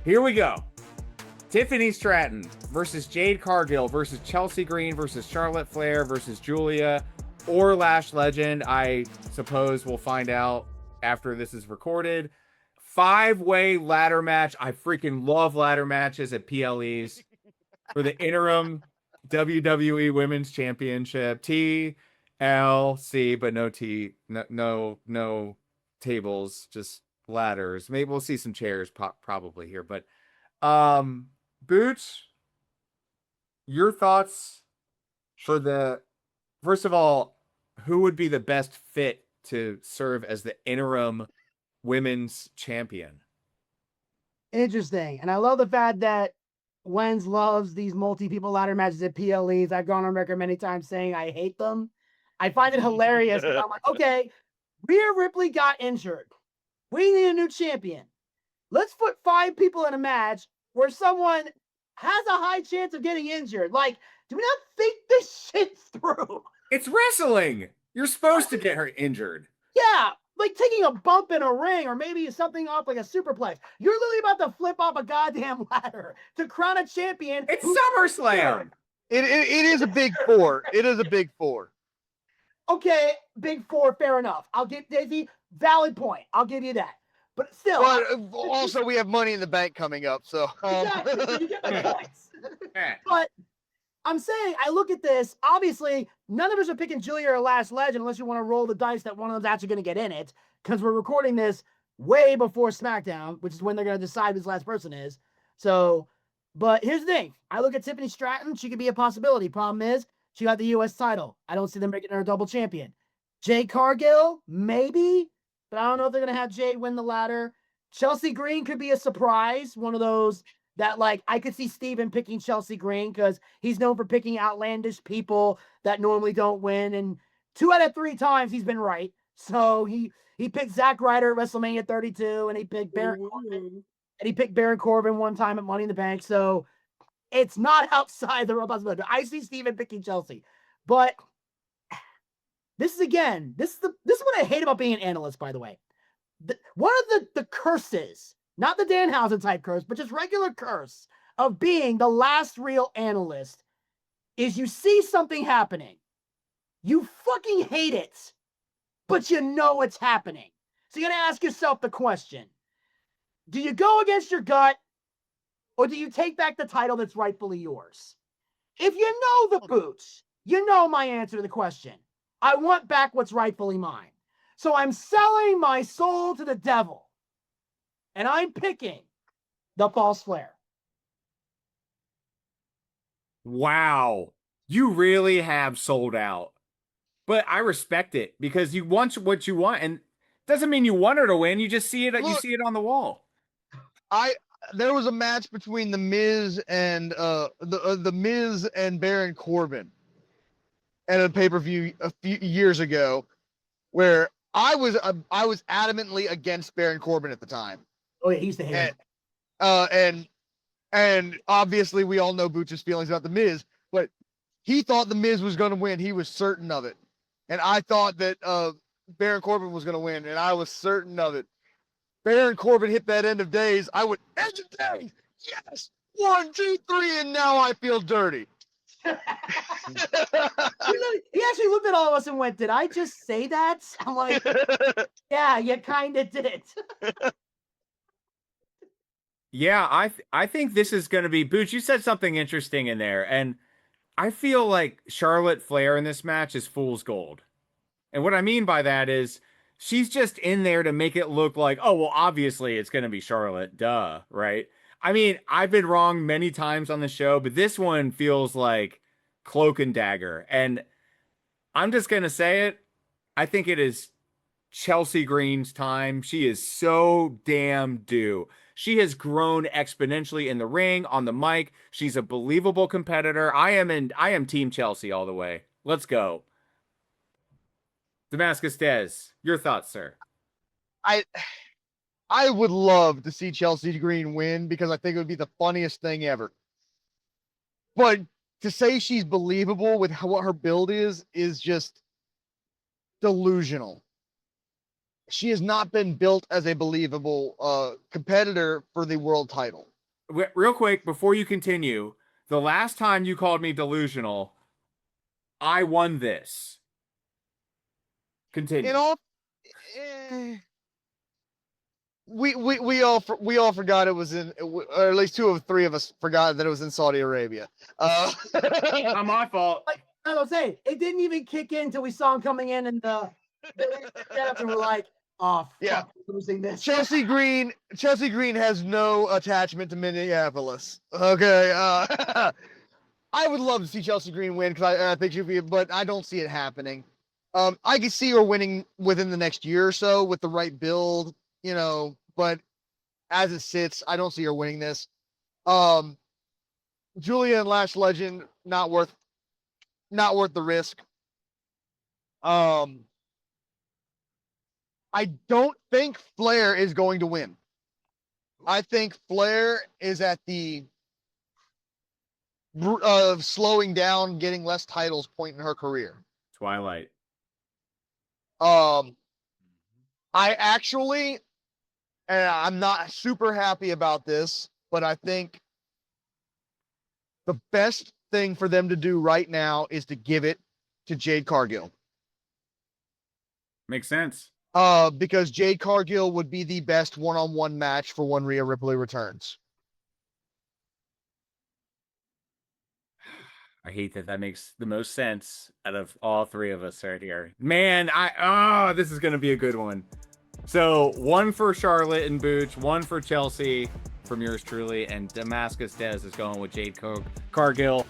Here we go. Tiffany Stratton versus Jade Cargill versus Chelsea Green versus Charlotte Flair versus Julia or Lash Legend. I suppose we'll find out after this is recorded. 5-way ladder match. I freaking love ladder matches at PLEs for the interim WWE Women's Championship. TLC, but no T, no tables, just ladders. Maybe we'll see some chairs probably here, but Boots, your thoughts for the first of all, who would be the best fit to serve as the interim women's champion? Interesting. And I love the fact that Wenz loves these multi-people ladder matches at PLEs. I've gone on record many times saying I hate them. I find it hilarious. I'm like, okay, Rhea Ripley got injured. We need a new champion. Let's put 5 people in a match where someone has a high chance of getting injured. Like, do we not think this shit through? It's wrestling. You're supposed to get her injured. Yeah, like taking a bump in a ring or maybe something off like a superplex. You're literally about to flip off a goddamn ladder to crown a champion. It's SummerSlam. It is a big 4. It is a big 4. Okay, big 4, fair enough. I'll get Daisy, valid point. I'll give you that. But still. But also, we have Money in the Bank coming up, so. Exactly, so you get the points. But I'm saying, I look at this, obviously, none of us are picking Julia or Lash Legend unless you want to roll the dice that one of them's actually going to get in it, because we're recording this way before SmackDown, which is when they're going to decide who this last person is. So, but here's the thing. I look at Tiffany Stratton. She could be a possibility. Problem is, she got the U.S. title. I don't see them making her a double champion. Jade Cargill, maybe, but I don't know if they're going to have Jade win the ladder. Chelsea Green could be a surprise. One of those that, like, I could see Steven picking Chelsea Green because he's known for picking outlandish people that normally don't win. And 2 out of 3 times he's been right. So he picked Zack Ryder at WrestleMania 32, and he picked Baron Corbin. And he picked Baron Corbin one time at Money in the Bank. So it's not outside the real possibility. I see Steven picking Chelsea. But this is what I hate about being an analyst, by the way. One of the curses, not the Danhausen type curse, but just regular curse of being the last real analyst is you see something happening. You fucking hate it, but you know it's happening. So you got to ask yourself the question, do you go against your gut or do you take back the title that's rightfully yours? If you know the boots, you know my answer to the question. I want back what's rightfully mine. So I'm selling my soul to the devil. And I'm picking the false flair. Wow. You really have sold out. But I respect it because you want what you want, and doesn't mean you want her to win. You just see it. Look, you see it on the wall. There was a match between the Miz and the Miz and Baron Corbin at a pay-per-view a few years ago, where I was adamantly against Baron Corbin at the time. Oh yeah, he's the hate. And obviously we all know Boots' feelings about the Miz, but he thought the Miz was going to win. He was certain of it. And I thought that Baron Corbin was going to win, and I was certain of it. Baron Corbin hit that end of days. I would end of days. Yes. 1, 2, 3, and now I feel dirty. He actually looked at all of us and went, "Did I just say that?" I'm like, "Yeah, you kind of did." Yeah, I think this is going to be Boots. You said something interesting in there, and I feel like Charlotte Flair in this match is fool's gold. And what I mean by that is she's just in there to make it look like, oh, well, obviously it's going to be Charlotte. Duh, right? I mean, I've been wrong many times on the show, but this one feels like cloak and dagger. And I'm just going to say it. I think it is Chelsea Green's time. She is so damn due. She has grown exponentially in the ring, on the mic. She's a believable competitor. I am Team Chelsea all the way. Let's go. Damascus Des, your thoughts, sir? I would love to see Chelsea Green win because I think it would be the funniest thing ever. But to say she's believable with what her build is just delusional. She has not been built as a believable competitor for the world title. real quick before you continue, the last time you called me delusional, I won this. Continue. In all, eh, we all forgot it was in, or at least two of three of us forgot that it was in Saudi Arabia. Not my fault. Like I was saying, it didn't even kick in until we saw him coming in and and we're like, oh, Yeah. fuck, we're losing this. Chelsea Green has no attachment to Minneapolis. Okay, I would love to see Chelsea Green win because I think she'd be, but I don't see it happening. I can see her winning within the next year or so with the right build, you know, but as it sits, I don't see her winning this. Julia and Lash Legend, not worth the risk. I don't think Flair is going to win. I think Flair is at the slowing down, getting less titles point in her career. Twilight. I actually, and I'm not super happy about this, but I think the best thing for them to do right now is to give it to Jade Cargill. Makes sense. Because Jade Cargill would be the best one-on-one match for when Rhea Ripley returns. I hate that makes the most sense out of all three of us right here. Man, this is gonna be a good one. So 1 for Charlotte and Booch, 1 for Chelsea from yours truly, and Damascus Dez is going with Jade Cargill.